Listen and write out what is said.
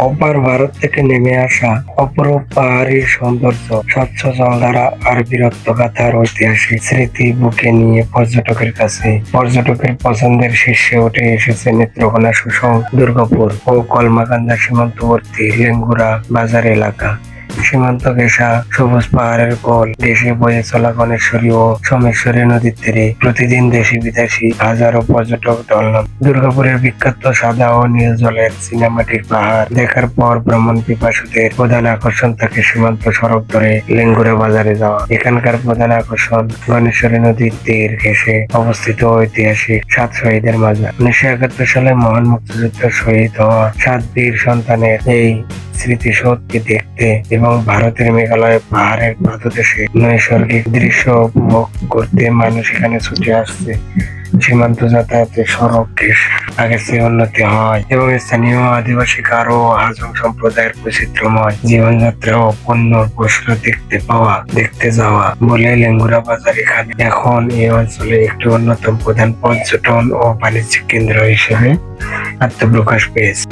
অপার ভারত থেকে নেমে আসা অপরূপ পাহাড়ি সৌন্দর্য, স্বচ্ছ জলধারা আর বীরত্ব গাথার ঐতিহাসিক স্মৃতি বুকে নিয়ে পর্যটকের পছন্দের শীর্ষে উঠে এসেছে নেত্রকোনা, সুষম, দুর্গাপুর ও কলমাকান্দা সীমান্তবর্তী লেঙ্গুরা বাজার এলাকা। সীমান্ত ঘেঁষা সবুজ পাহাড়ের কোল ঘেঁষে বয়ে চলা গণেশ্বরী ও সোমেশ্বরী নদীর তীরে প্রতিদিন দেশি বিদেশি হাজারো পর্যটক ঢল নামে। দুর্গাপুরের বিখ্যাত সাদা ও নীল জলের চীনামাটির পাহাড় দেখার পর ভ্রমণ পিপাসুদের প্রধান আকর্ষণ থাকে সীমান্ত সড়ক ধরে লেঙ্গুরা বাজারে যাওয়া। এখানকার প্রধান আকর্ষণ গণেশ্বরী নদীর তীর ঘেঁষে অবস্থিত ঐতিহাসিক 7 শহীদের মাজার। 1971 সালে মহান মুক্তিযুদ্ধে শহীদ হওয়া 7 বীর সন্তানের এই স্মৃতিসৌধকে দেখতে এবং ভারতের মেঘালয়ের পাহাড়ের পাদদেশে নৈসর্গিক দৃশ্য উপভোগ করতে মানুষ এখানে ছুটে আসছে। সীমান্ত যাতায়াতের সড়ক আগের চেয়ে উন্নতি হয় এবং স্থানীয় আদিবাসী গারো ও হাজং সম্প্রদায়ের বৈচিত্র্যময় জীবনযাত্রা ও পণ্য বস্ত্র দেখতে যাওয়া বলে লেঙ্গুরা বাজার এখানে এখন এই অঞ্চলে একটি অন্যতম প্রধান পর্যটন ও বাণিজ্যিক কেন্দ্র হিসেবে আত্মপ্রকাশ পেয়েছে।